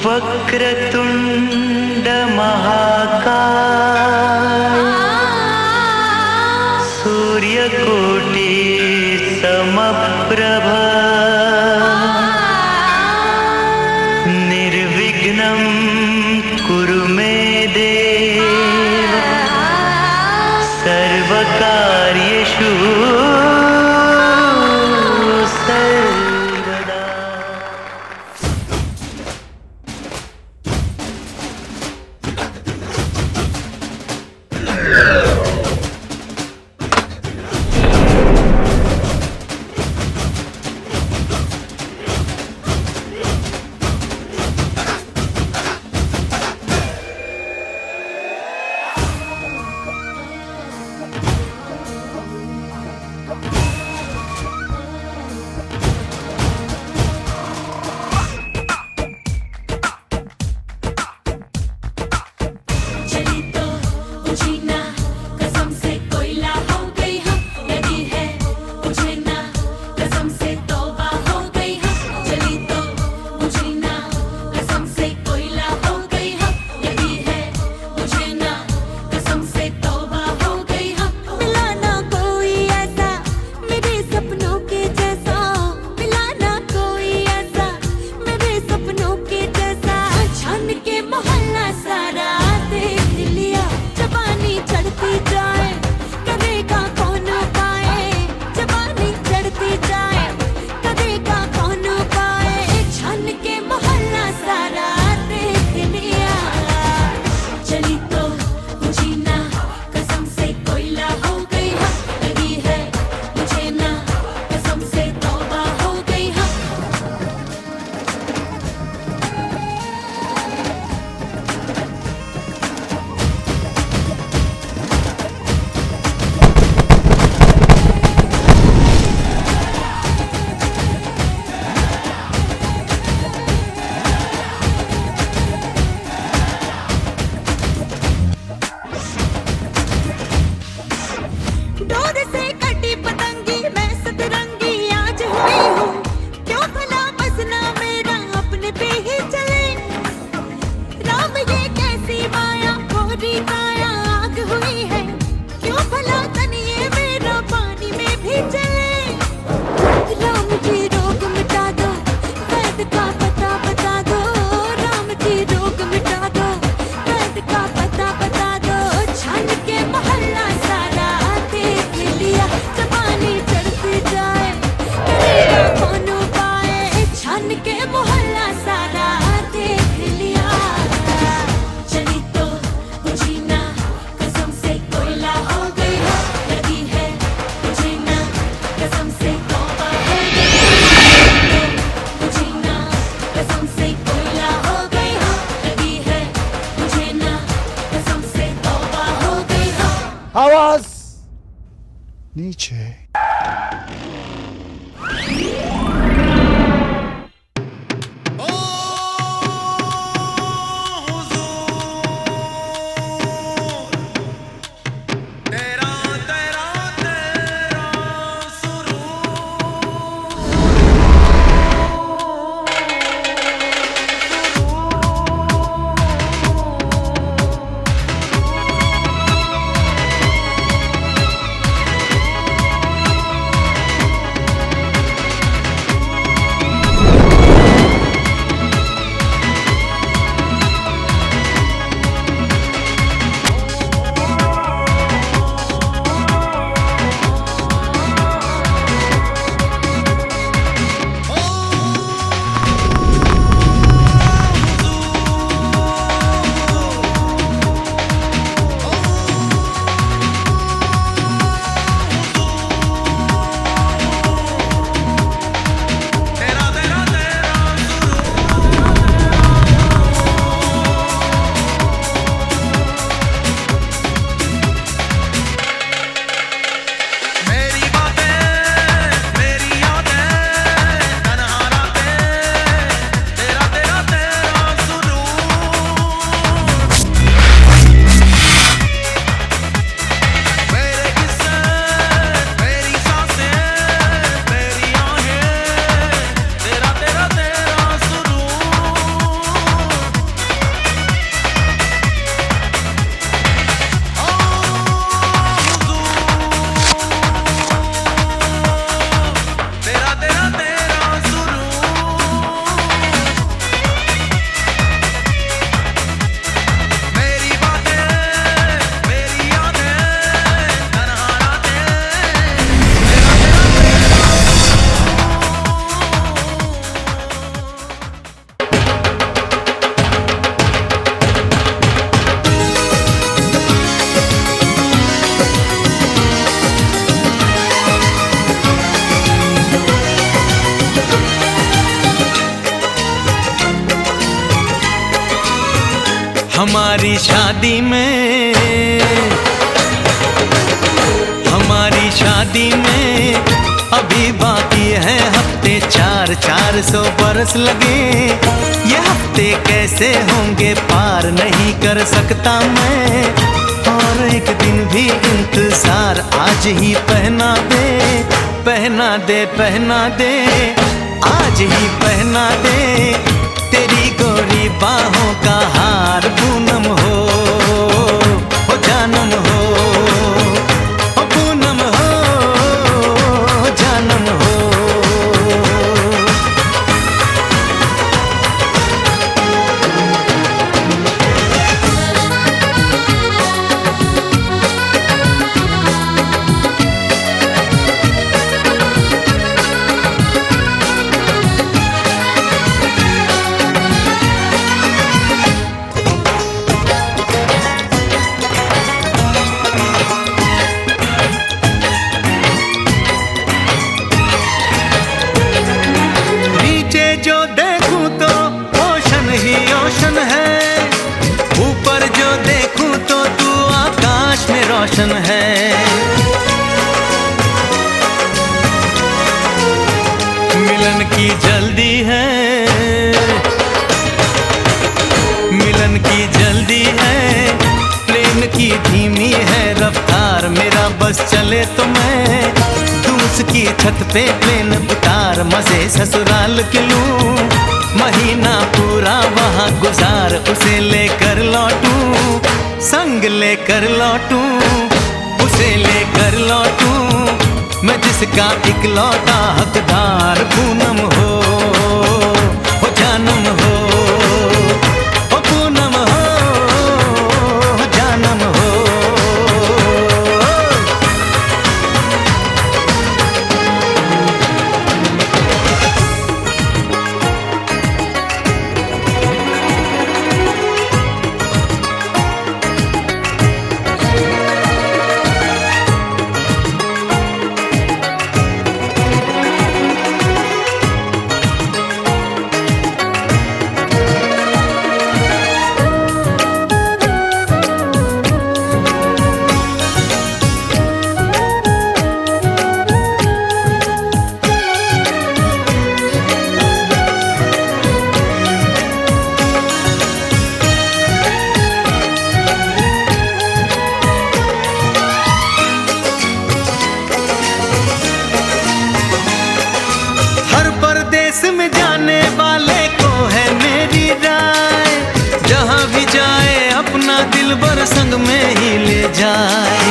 वक्रतुंड महाकाय सूर्यकोटि समप्रभ निर्विघ्नं कुरु मे देव सर्वकार्येषु सर्वदा। आवाज नीचे। हमारी शादी में, हमारी शादी में अभी बाकी है हफ्ते 400 बरस लगे। ये हफ्ते कैसे होंगे पार नहीं कर सकता मैं, और एक दिन भी इंतजार आज ही पहना दे, पहना दे, पहना दे, आज ही पहना दे तेरी गोरी बाहों का हार पूनम हो जानम हो, पूनम हो जानम हो। रोशन है मिलन की जल्दी है, मिलन की जल्दी है, प्रेम की धीमी है रफ्तार। मेरा बस चले तो मैं तू उसकी छत पे प्लेन उतार, मजे ससुराल के लूं, महीना पूरा वहाँ गुजार, उसे लेकर लौटूं, संग लेकर लौटूं, उसे लेकर लौटूं, मैं जिसका इकलौता हकदार पूनम हो जानम हो, पूनम हो जानम हो। में जाने वाले को है मेरी राय, जहां भी जाए अपना दिलबर संग में ही ले जाए।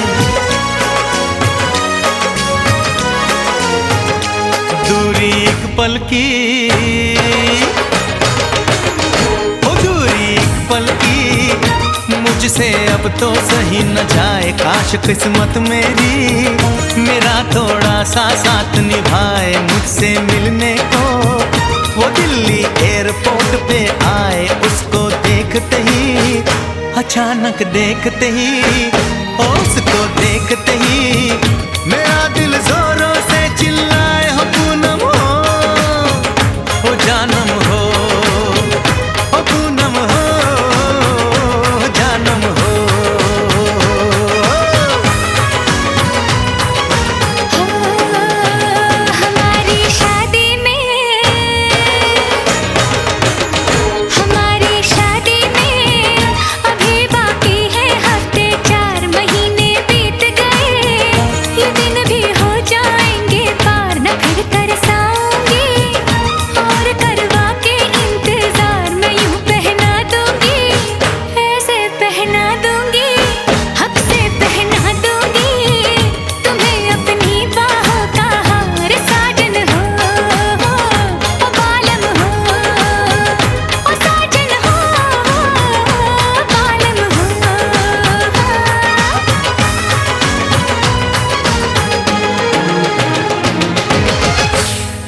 दूरी एक पल की, ओ दूरी एक पल की, मुझसे अब तो सही न जाए। काश किस्मत मेरी मेरा थोड़ा सा साथ निभाए, मुझसे मिलने को वो दिल्ली एयरपोर्ट पे आए। उसको देखते ही, अचानक देखते ही, उसको देखते ही मेरा दिल जोरों से चिल्लाए, हो पूनम हो जानम हो, पूनम हो जानम हो।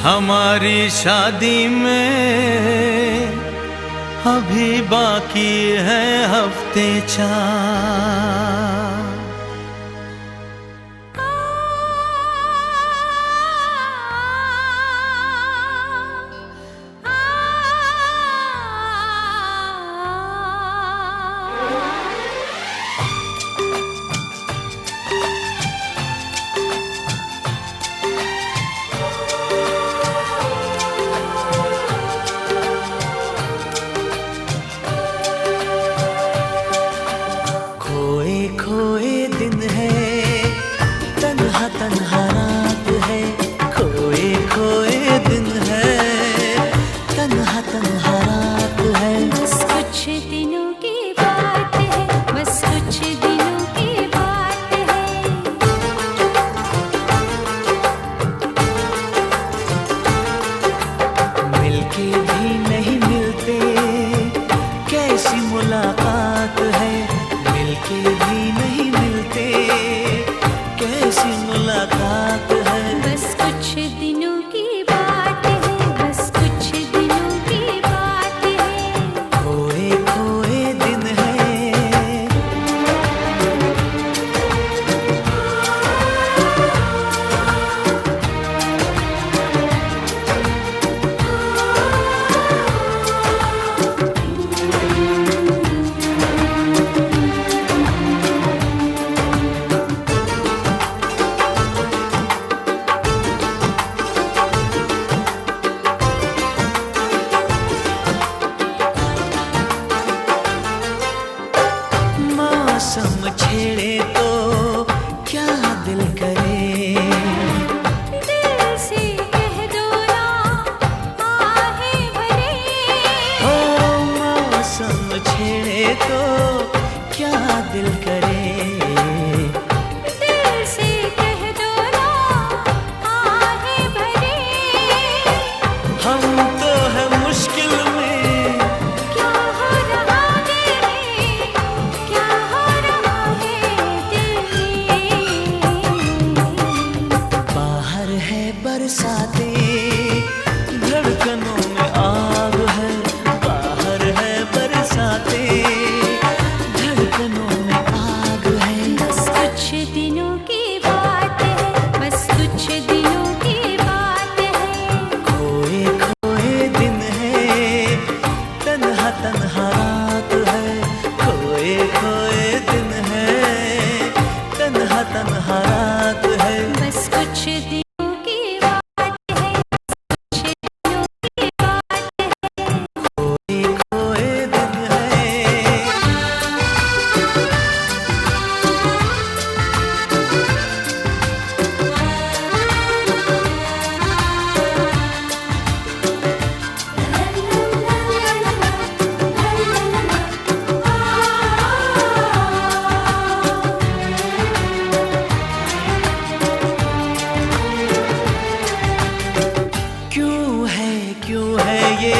हमारी शादी में अभी बाकी है हफ्ते 4। छेड़े तो क्या दिल करे। दिल से कह दो ना आहें भरे। हो मौसम छेड़े तो क्या दिल करे। दिल से कह दो ना आहें भरे। हम तो है मुश्किल में, क्या हो रहा दिल में, क्या हो रहा है दिल में। बाहर है बरसाते, धड़कनों में आग है। बाहर है बरसाते, धड़कनों में आग है। बस कुछ दिनों की बात है, बस कुछ दिनों की बात है। खोए खोए दिन है, तन्हा तन्हा रात है। खोए खोए दिन है, तन्हा तन्हा रात है। बस कुछ दिनों की बात है, कुछ दिनों की बात है। खोए खोए दिन है। क्यों है ये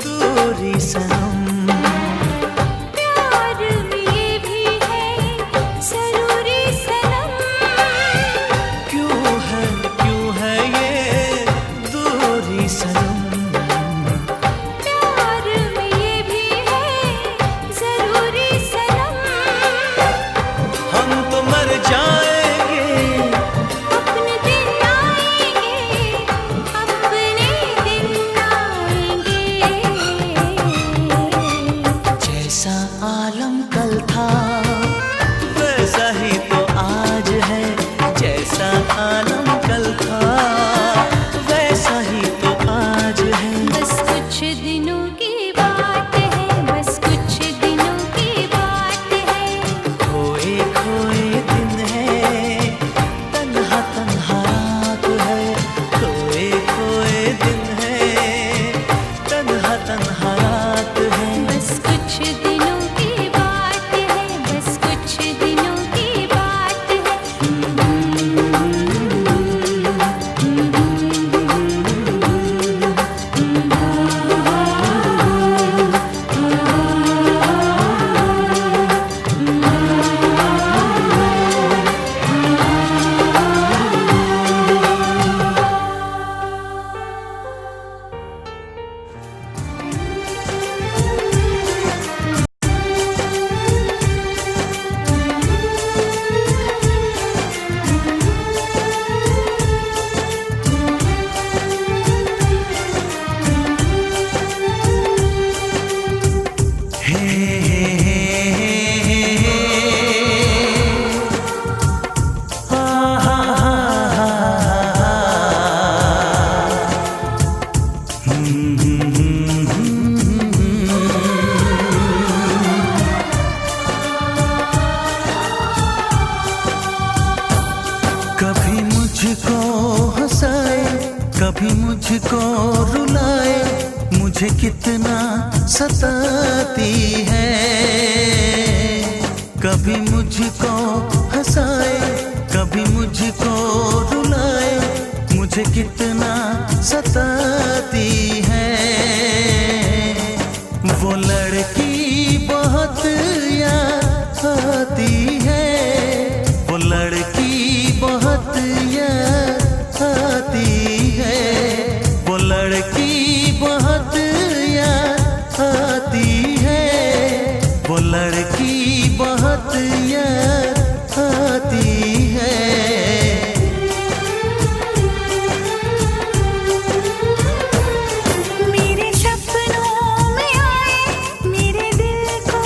दूरी सनम। प्यार में ये भी है जरूरी सनम। क्यों है ये दूरी सनम। प्यार में ये भी है जरूरी सनम। हम तो मर जाएंगे, अपने दिन आएंगे, अपने दिन आएंगे। जैसा आलम कल था वैसा ही तो आज है। जैसा आलम कल था वैसा ही तो आज है। बस कुछ दिनों की बात है, बस कुछ दिनों की बात है। खोए खोए दिन है, तन्हा तन्हा रात है। खोए खोए दिन है, तन्हा तन्हा रात है। बस कुछ दिनों की बात है, बस कुछ दिनों की बात है। कभी मुझको हंसाए, कभी मुझको रुलाए। मुझे कितना सताती है। कभी मुझको हंसाए, कभी मुझको रुलाए। मुझे कितना सताती है। वो लड़की बहुत याद आती है। वो लड़की बहुत याद आती है। वो लड़की बहुत याद आती है। वो लड़की बहुत याद आती है। मेरे सपनों में आए, मेरे दिल को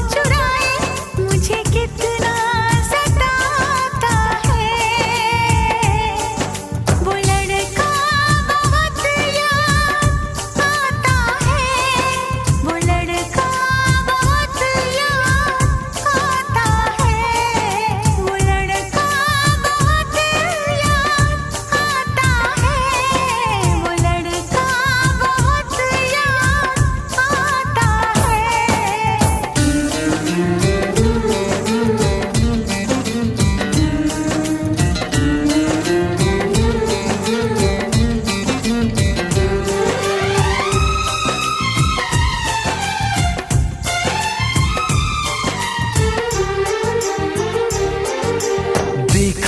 चुराए। मुझे कितना सताता है।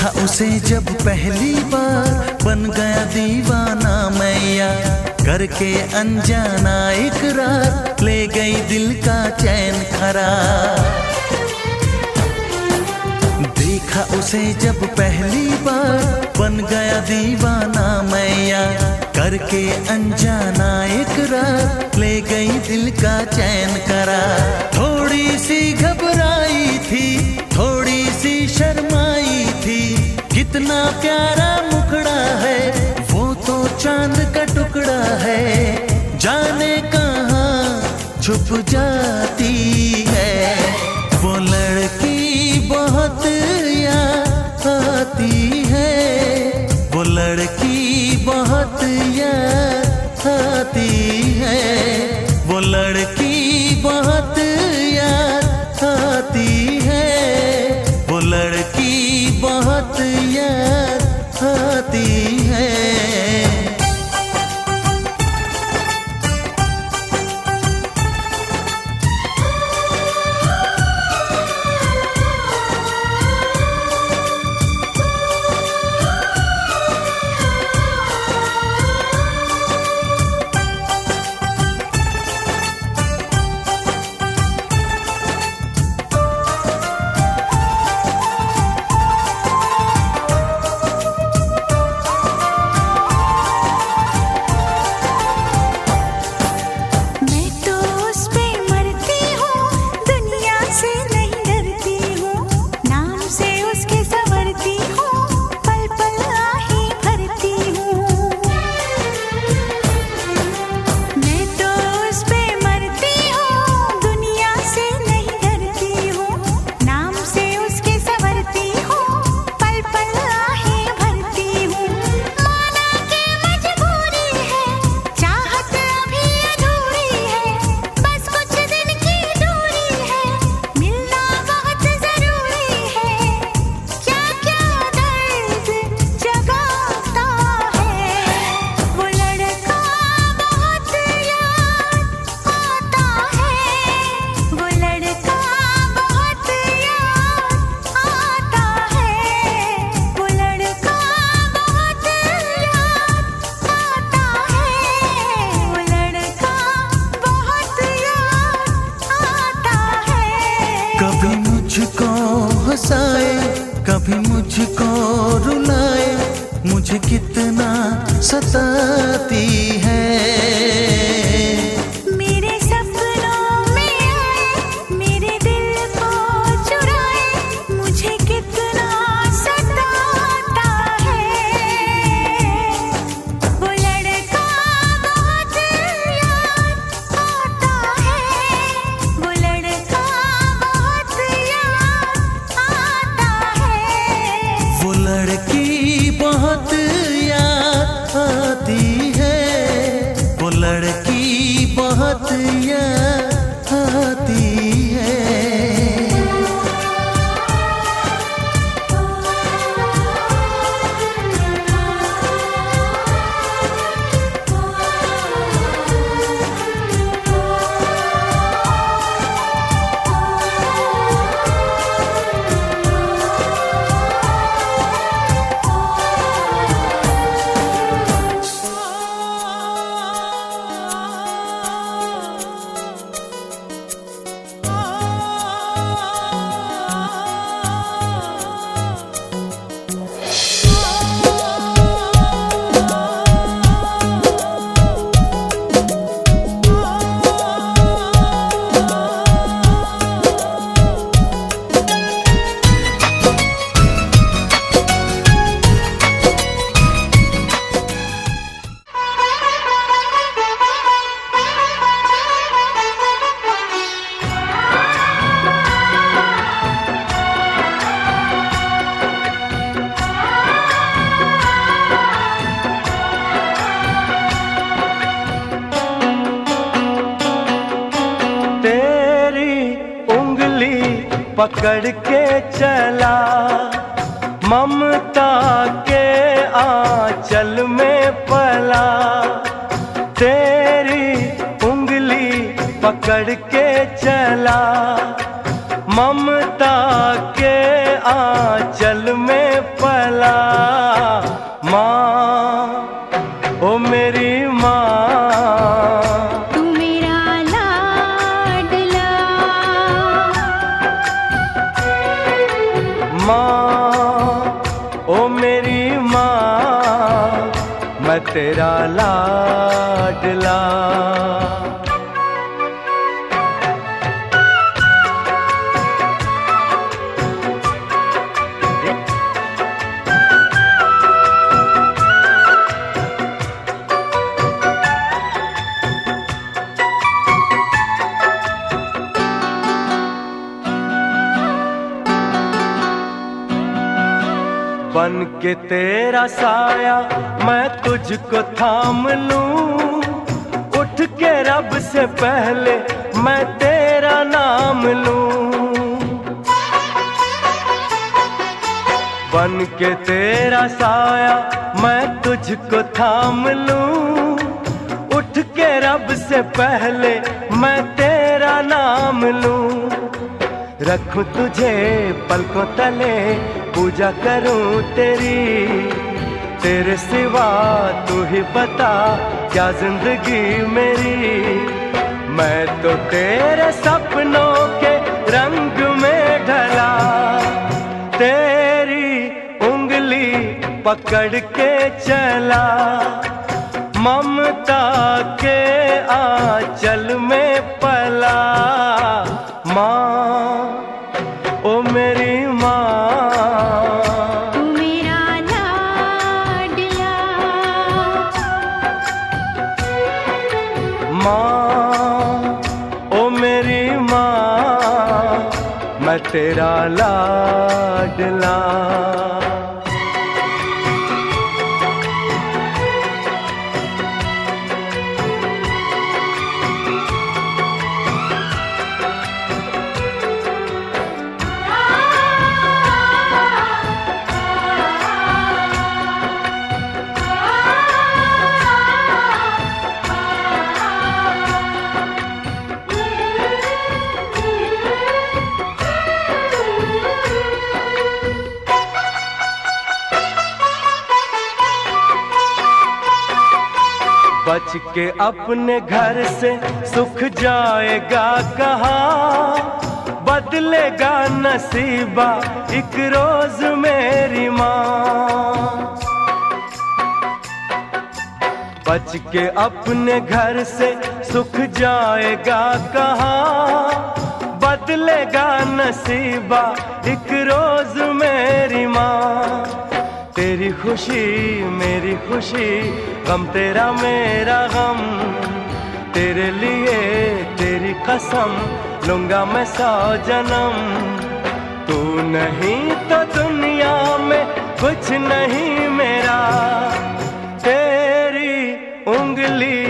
देखा उसे जब पहली बार बन गया दीवाना मैया, करके अनजाना इकरार ले गई दिल का चैन करार। देखा उसे जब पहली बार बन गया दीवाना मैया, करके अनजाना इकरार ले गई दिल का चैन करार। थोड़ी सी घबराई थी, थोड़ी सी शर्माई थी, कितना प्यारा मुखड़ा है वो तो चांद का टुकड़ा है, जाने कहाँ छुप जाती है। वो लड़की बहुत याद आती है, वो लड़की बहुत याद आती है, वो लड़की बहुत याद आती है, वो लड़की बहुत याद आती है। कभी मुझको हंसाए, कभी मुझको रुलाए, मुझे कितना सताती है। मेरे सपनों में आए, मेरे दिल को चुराए, मुझे कितना सताता है। वो लड़का बहुत याद आता है, वो लड़का बहुत याद आता है। वो लड़की बहुत याद आती है, वो लड़की बहुत याद आती है। पकड़ के चला ममता के आंचल में पला, तेरी उंगली पकड़ के चला ममता के आंचल में पला। तेरा लाडला। बन के तेरा साया मैं तुझको थाम लूं, उठ के रब से पहले मैं तेरा नाम लूं। बन के तेरा साया मैं तुझको थाम लूं, उठ के रब से पहले मैं तेरा नाम लूं। रखूं तुझे पलकों तले, पूजा करूं तेरी, तेरे सिवा तू ही बता क्या जिंदगी मेरी। मैं तो तेरे सपनों के रंग में ढला, तेरी उंगली पकड़ के चला, ममता के आंचल में पला। माँ ओ मेरी माँ, तू मेरा लाडला। माँ ओ मेरी माँ, मैं तेरा लाडला। बच के अपने घर से सुख जाएगा कहाँ, बदलेगा नसीबा एक रोज मेरी माँ। बच के अपने घर से सुख जाएगा कहाँ, बदलेगा नसीबा एक रोज मेरी माँ। तेरी खुशी मेरी खुशी, गम तेरा मेरा गम, तेरे लिए तेरी कसम लूंगा मैं 100 जन्म। तू नहीं तो दुनिया में कुछ नहीं मेरा, तेरी उंगली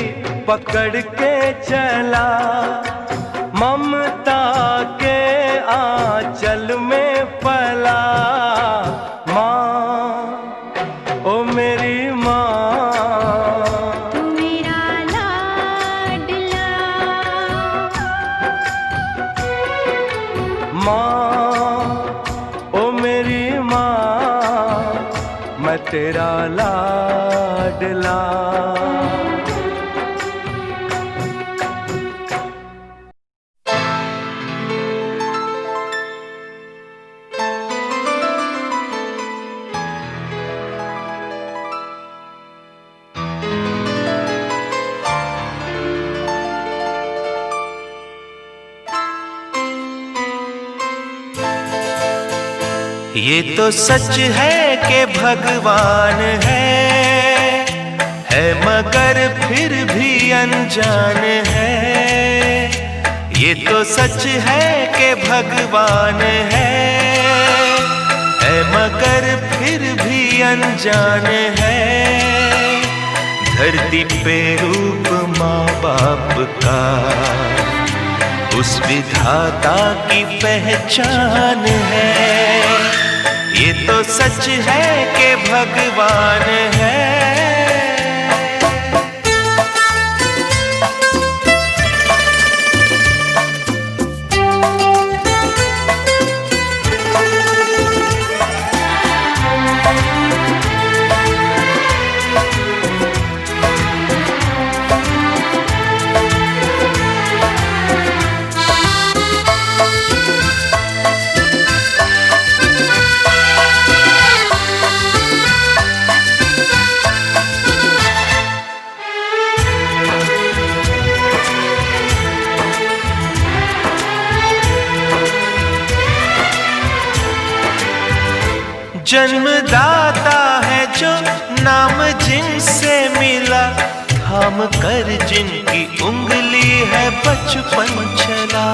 पकड़ के चला, ममता के आंचल में पला। माँ ओ मेरी माँ, तू मेरा लाडला। माँ ओ मेरी माँ, मैं तेरा लाडला। ये तो सच है कि भगवान है मगर फिर भी अनजान है। ये तो सच है कि भगवान है मगर फिर भी अनजान है। धरती पे रूप माँ बाप का उस विधाता की पहचान है। ये तो सच है कि भगवान है। जन्मदाता है जो नाम जिनसे मिला, थाम कर जिनकी उंगली है बचपन चला।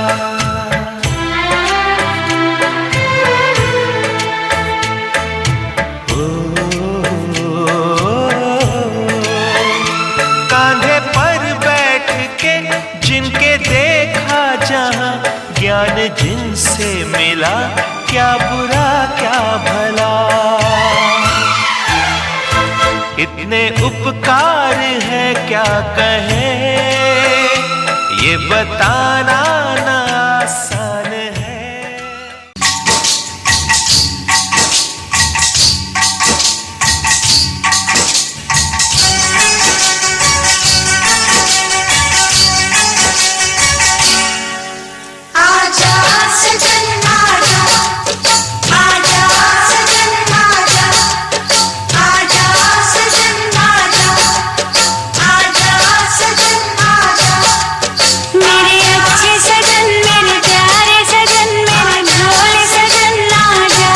कांधे पर बैठ के जिनके देखा जहां, ज्ञान जिनसे मिला, क्या बुरा क्या भला। इतने उपकार है क्या कहें, ये बताना ना आसान है। आजा सजन आजा, आजा सजन आजा, आजा सजन आजा, आजा सजन आजा। मेरे अच्छे सजन, मेरे प्यारे सजन, मेरे भोले सजन आजा,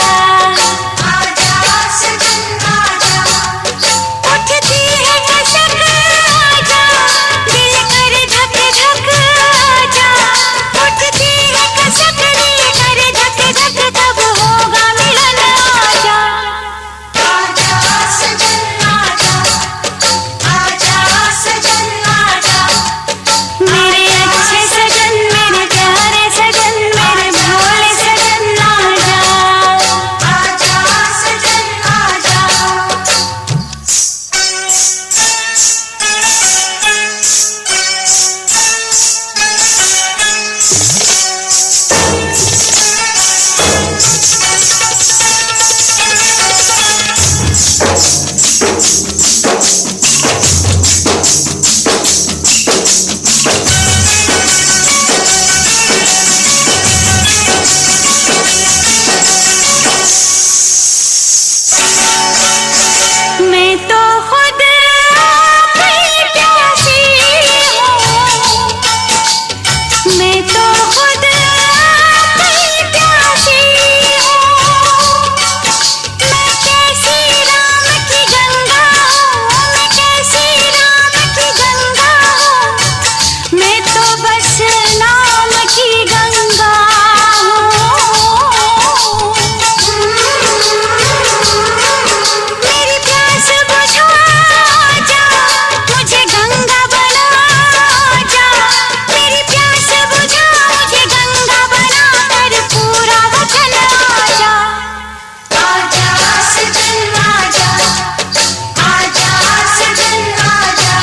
आजा सजन आजा। उठती है कसक आजा, दिल करे धक धक आजा। उठती है कसक, दिल करे धक धक, कब होगा मिलन आजा, आजा सजन आजा, आजा सजन आजा। मेरे अच्छे सजन, मेरे प्यारे सजन, मेरे भोले सजन आजा, आजा सजन आजा। मैं तो खुद आपकी प्यासी हूँ, मैं तो खुद आपकी प्यासी हूँ। मैं कैसी राम की गंगा हूँ, मैं कैसी राम की गंगा हूँ। मैं तो बस नाम की गंगा हूँ। मेरी प्यास बुझा जा, मुझे गंगा बना जा। मेरी प्यास बुझा, मुझे गंगा बना कर पूरा वचन आजा, आजा सजन आजा, आजा सजन आजा।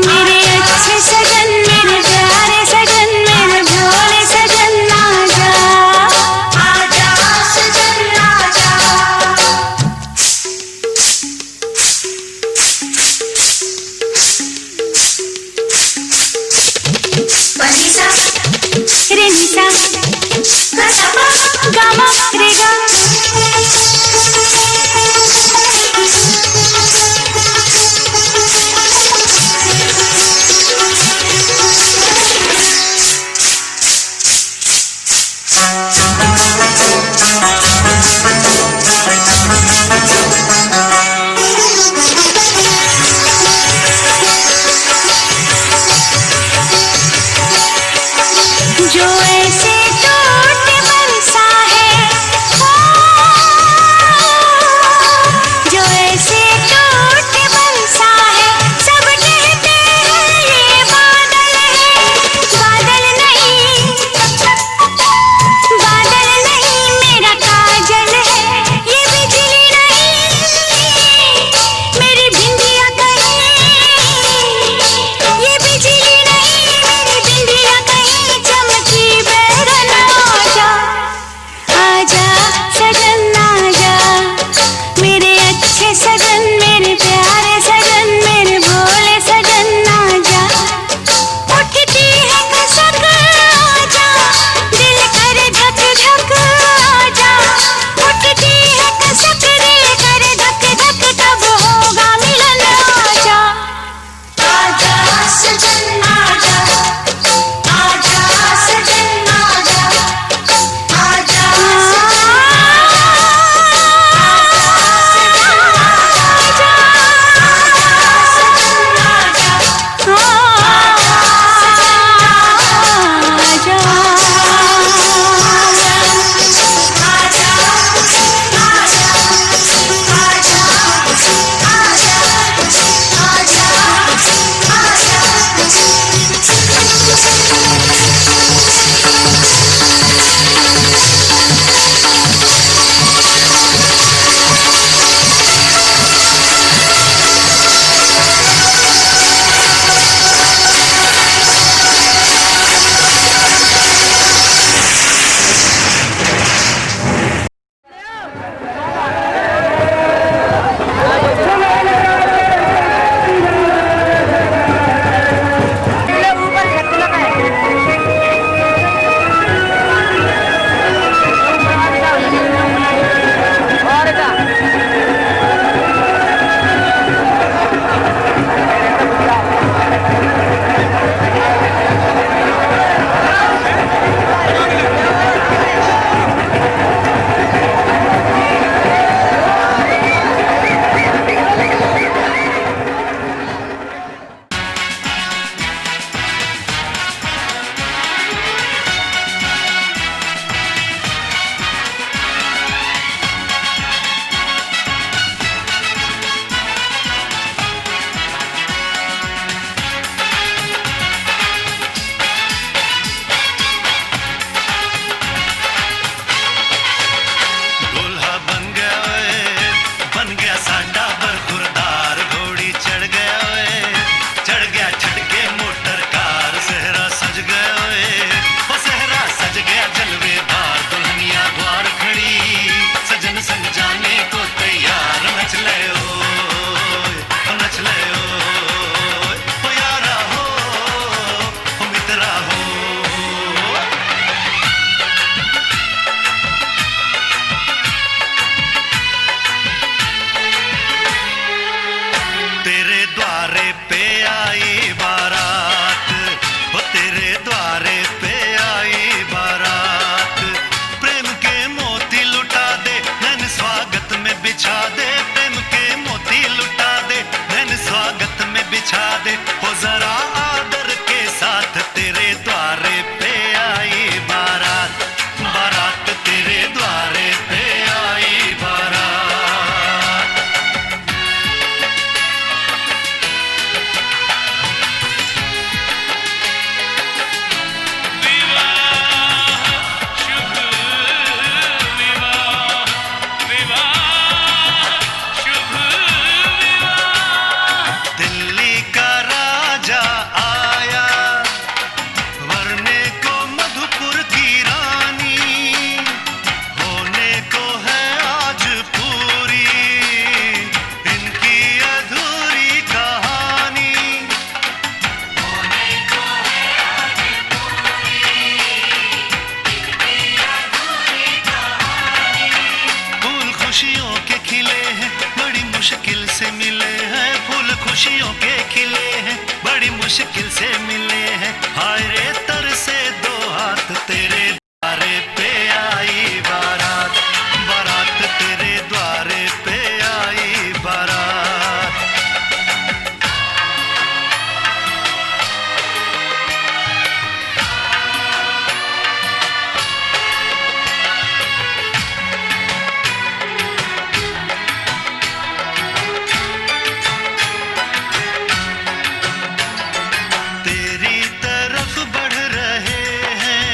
मेरे अच्छे सजन, मेरे प्यारे सजन, मेरे भोले सजन आजा, आजा सजन आजा। पनीसा रेनिसा कसापा गामा रेगा। जो ऐसे टूट बरसा है, जो ऐसे टूट बरसा है। सब कहते हैं ये बादल है, बादल नहीं, बादल नहीं मेरा काजल है। ये बिजली नहीं, मेरी बिंदिया कहीं, ये बिजली नहीं, मेरी बिंदिया कहीं चमकी बैरन बिछा दे हो जरा आदर के साथ तेरे द्वारे पे आई बारात, बारात तेरे द्वारे पे आई बारात। दिल्ली का राजा आया वरने को मधुपुर की रानी, होने को है आज पूरी इनकी अधूरी कहानी। होने को है आज पूरी इनकी अधूरी कहानी। फूल खुशियों के खिले हैं बड़ी मुश्किल से मिले हैं, फूल खुशियों के खिले हैं बड़ी मुश्किल से मिले हैं। हाय रे तर से दो हाथ तेरे द्वारे पे आई बारात, बारात तेरे द्वारे पे आई बारात। तेरी तरफ बढ़ रहे हैं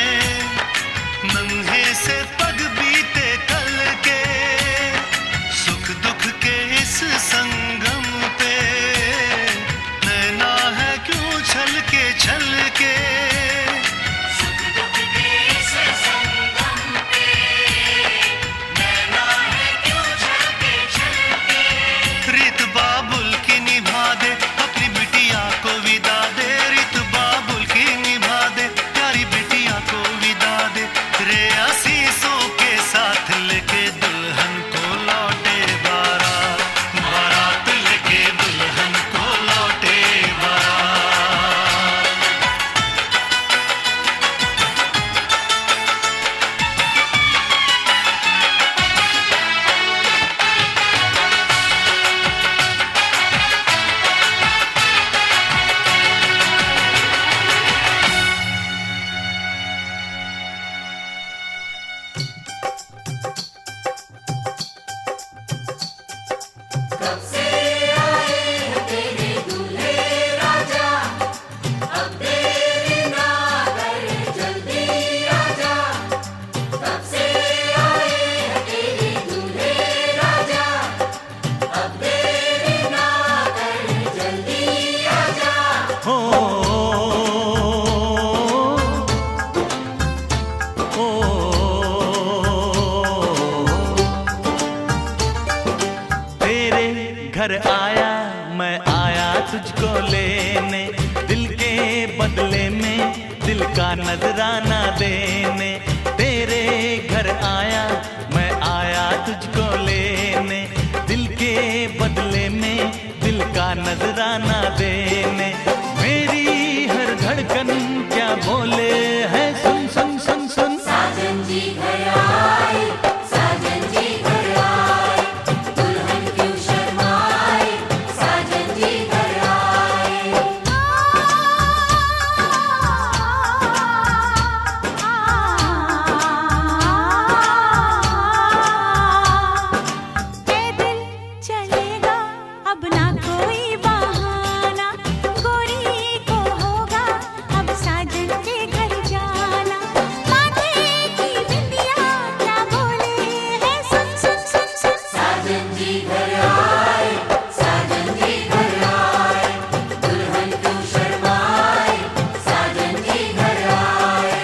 नन्हे से पग बीते कल के, सुख दुख के इस संगम पे नैना है क्यों छल के छल के। सुख दुख के इस संगम पे नैना है क्यों छल के। रीत बाबुल की निभा दे अपनी बिटिया को विदा दे, रीत बाबुल की निभा दे प्यारी बिटिया को विदा दे। रे आशीषों के साथ लेके दुल्हन को लौटे बारात, बारात लेके दुल्हन को लौटे बारात। तेरे घर आया मैं आया तुझको लेने, दिल के बदले में दिल का नजराना देने। तेरे घर आया मैं आया तुझको लेने, दिल के बदले में दिल का नजराना देने। मेरी हर धड़कन क्या बोले है सुन सुन सुन सुन। साजन जी घर आए, साजन जी घर आए, दुल्हन क्यों शर्माए, साजन जी घर आए। पैदल चलेगा अब ना कोई बहाना, गोरी को होगा अब साजन के घर जाना। माथे की बिंदिया क्या बोले है सुन सुन सुन सुन। साजन जी घर आए, साजन जी घर आए, दुल्हन क्यों शर्माए, साजन जी घर आए।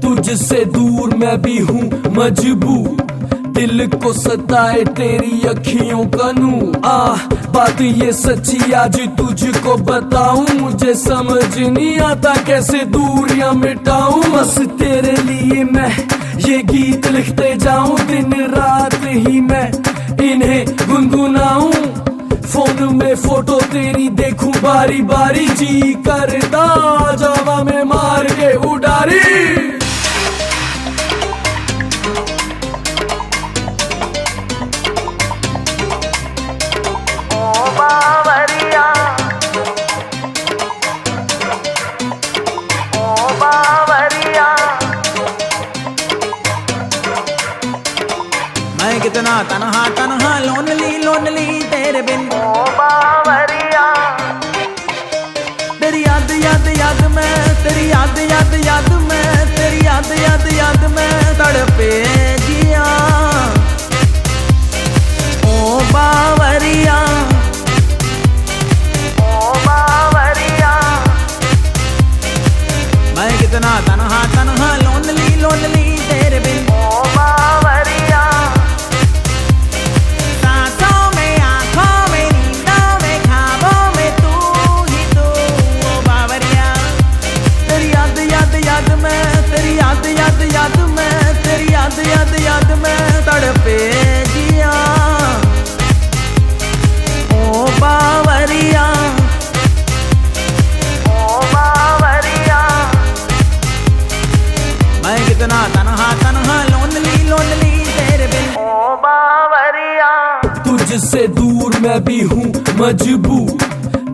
तुझसे दूर मैं भी हूँ मजबूर, दिल को सताए तेरी अखियों का नूर। बात ये सच्ची आज तुझको बताऊं, मुझे समझ नहीं आता कैसे दूरियां मिटाऊं। बस तेरे लिए मैं ये गीत लिखते जाऊं, दिन रात ही मैं इन्हें गुनगुनाऊं। फोन में फोटो तेरी देखूं बारी बारी, जी करता जावा में मार के उडारी। मैं कितना तन्हा तन्हा लोनली लोनली तेरे बिन। ओ बावरिया तेरी याद याद याद में, तेरी याद याद याद में, तेरी याद याद याद में तड़पे जिया। ओ बावरिया ओ बावरिया मैं कितना तन्हा तन्हा लोनली लोनली तेरे बिन। ओ बावरिया तेरी याद याद याद में, तेरी याद याद याद में तड़पे जिया। ओ बावरिया ओ बावरिया मैं कितना तन्हा तन्हा लोनली लोनली तेरे बिन। ओ बावरिया तुझसे दूर मैं भी हूँ मजबूर,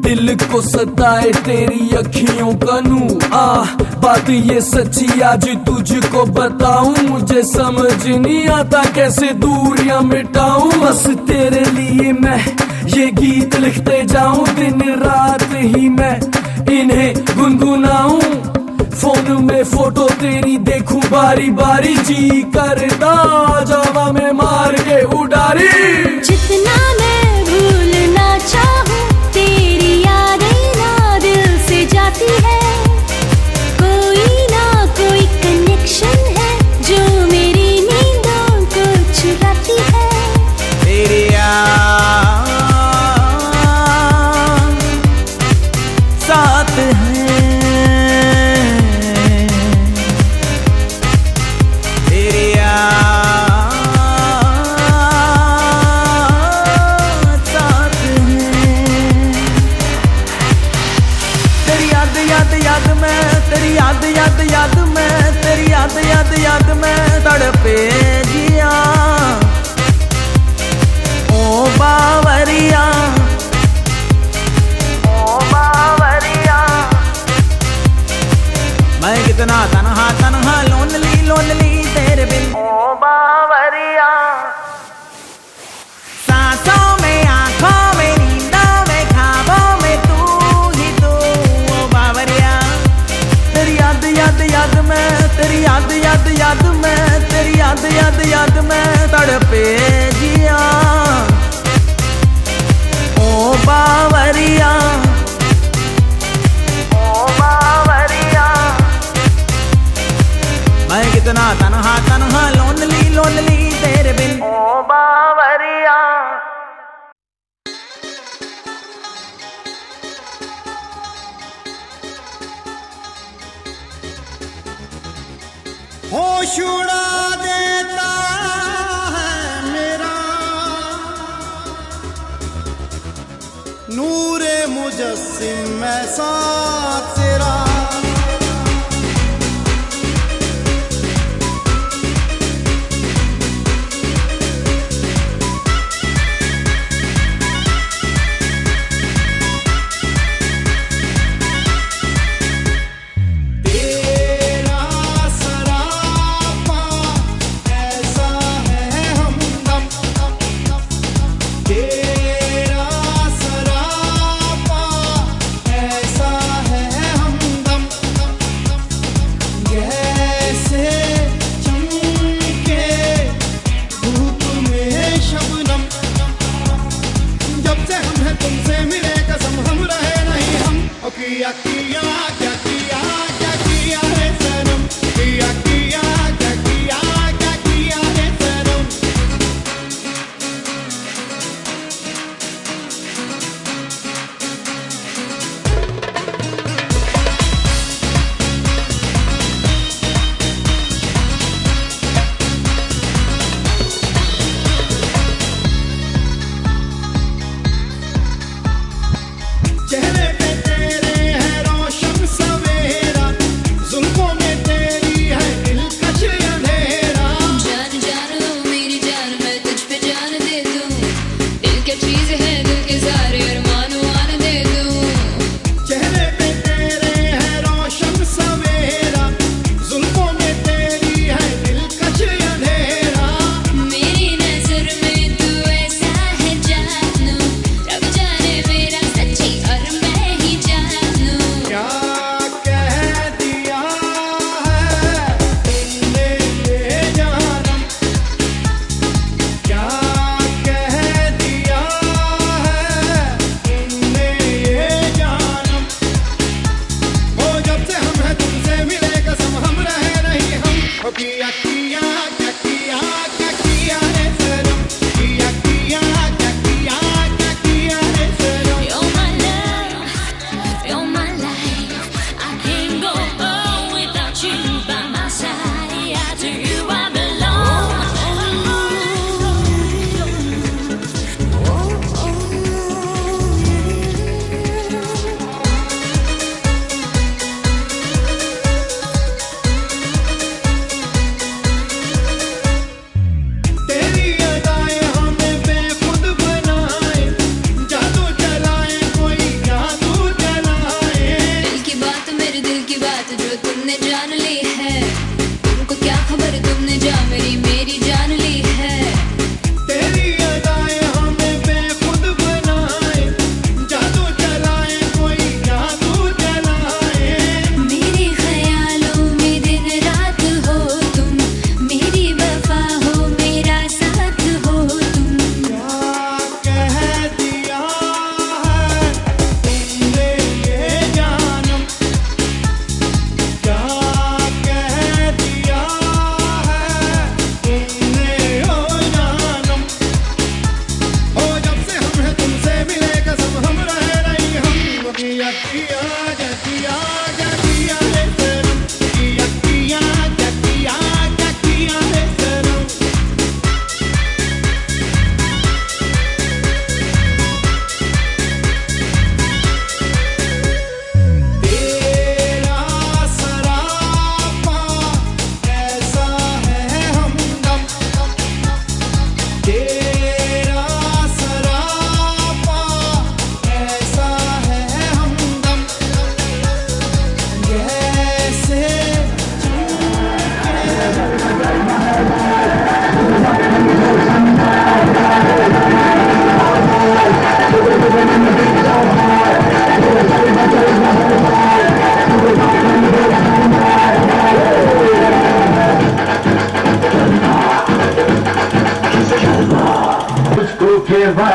दिल को सताए तेरी अखियों का नूर। बात ये सच्ची आज तुझको बताऊं, मुझे समझ नहीं आता कैसे दूरियां मिटाऊं। बस तेरे लिए मैं ये गीत लिखते जाऊं, दिन रात ही मैं इन्हें गुनगुनाऊं। फोन में फोटो तेरी देखूं बारी बारी, जी करता जावा में मार के उडारी। जितना मैं भूलना चाहूं तेरी यादें ना दिल से जाती है। कोई ना कोई कनेक्शन है जो मेरी नींदों को चुराती है। तेरी याद साथ है, तेरी याद साथ है। तेरी याद याद याद में, तेरी याद याद याद में, तेरी याद याद याद में तड़पे जिया। ओ बावरिया ओ बावरिया मैं कितना तन्हा तन्हा लोनली लोनली तेरे बिन। ओ बावरिया सांसों में आंखों में नींदों में ख्वाबों में तू ही तू। ओ बावरिया तेरी याद याद याद में, तेरी याद याद याद में, तेरी याद याद याद में तड़पे जिया। ओ बावरिया ओ बावरिया मैं कितना तन्हा तन्हा लोनली लोनली तेरे बिन। ओ बावरिया होश उड़ा देता है मेरा नूरे मुजस्सिम ऐसा तेरा। तेरा सरापा ऐसा है हमदम।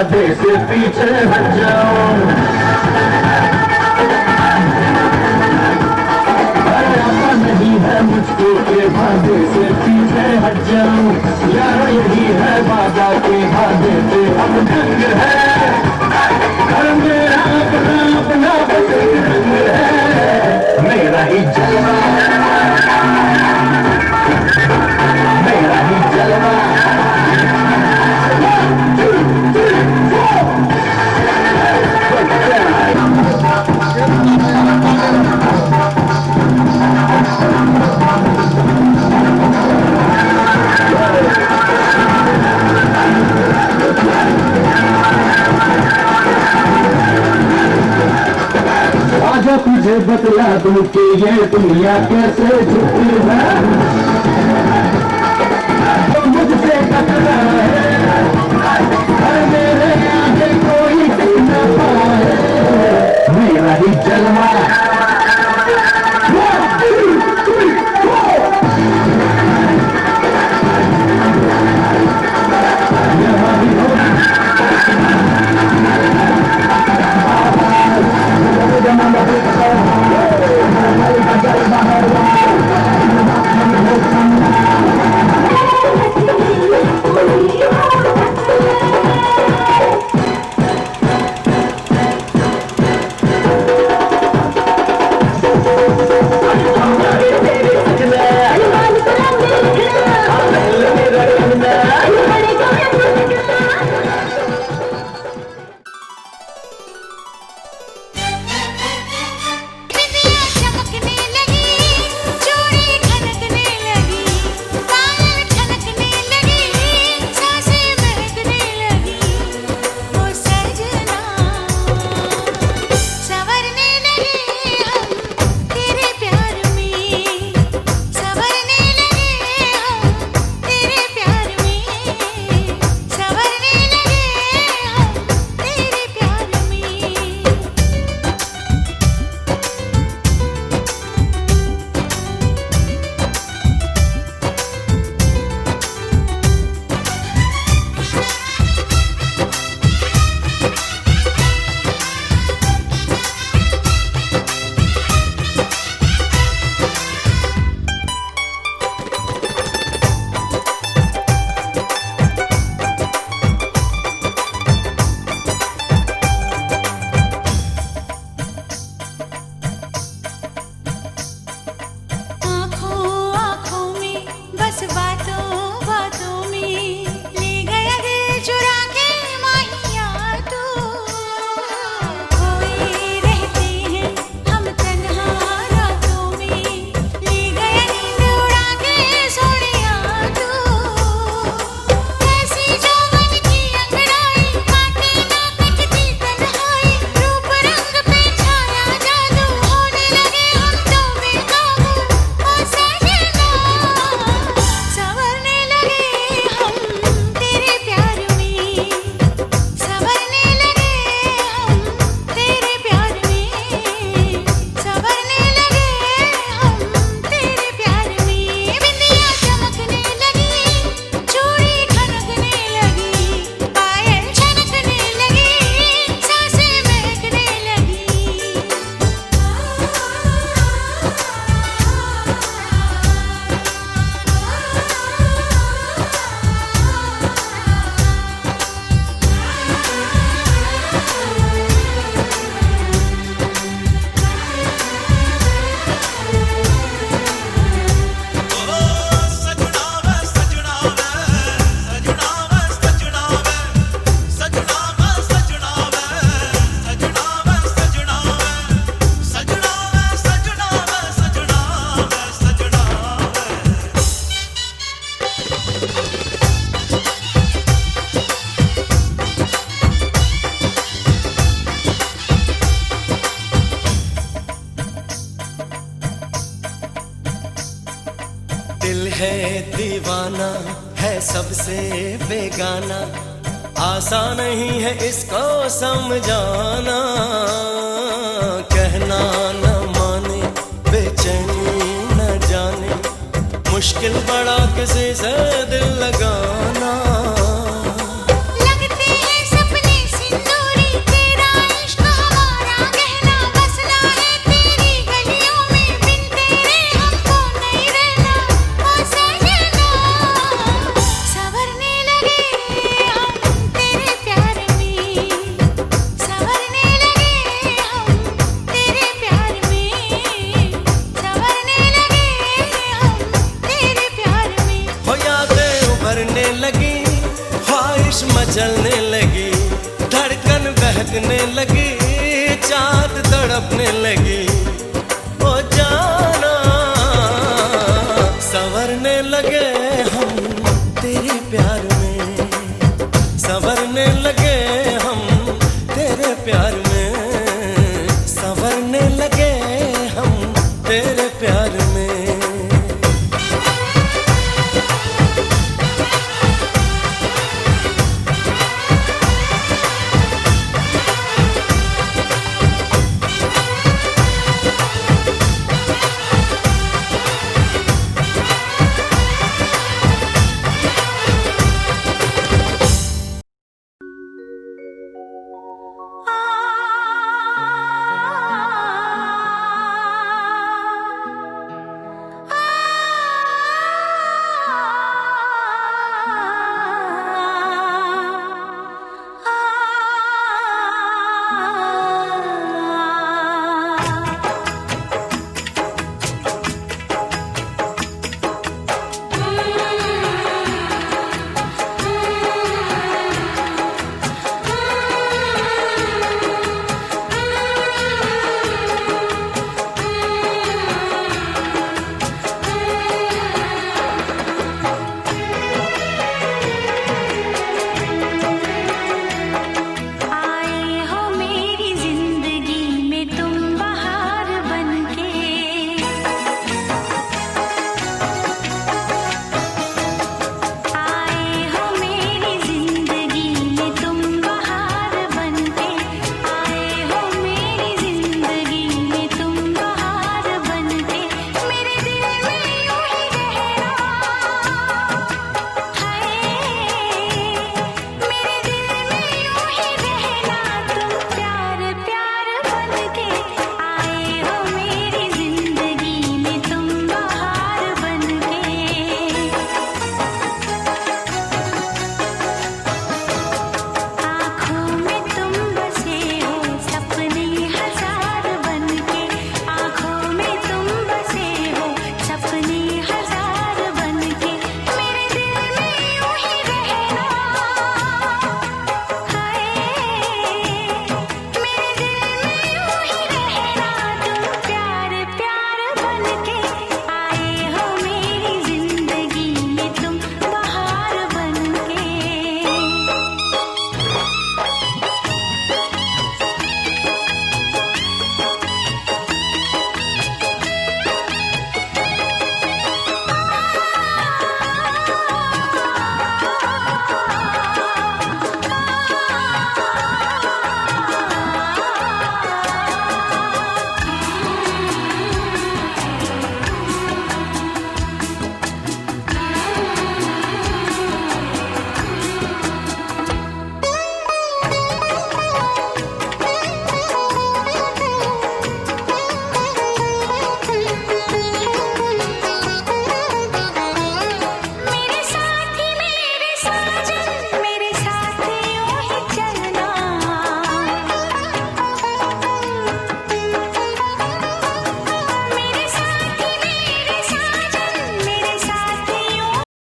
वादे से पीछे हट जाऊं, नहीं है मुझको के वादे से पीछे हट जाऊं, यार यही है वादा के वादे से अब दंग है, घर मेरा अपना अपना बस एक रंग है, मेरा ही जलवा, मेरा ही जलवा। आजा तुझे बतला दूं कि ये दुनिया कैसे झुकी है, तो मुझसे टकरा है, हर मेरे आगे कोई टिक न पाए, मेरा ही जलवा। दीवाना है सबसे बेगाना, आसान नहीं है इसको समझाना। कहना न माने बेचैनी न जाने, मुश्किल बड़ा किसी से दिल लगाना। लगते हैं सपने भरने लगी, ख्वाहिश मचलने लगी, धड़कन बहकने लगी, चाँद तड़पने लगी। ओ जाना संवरने लगे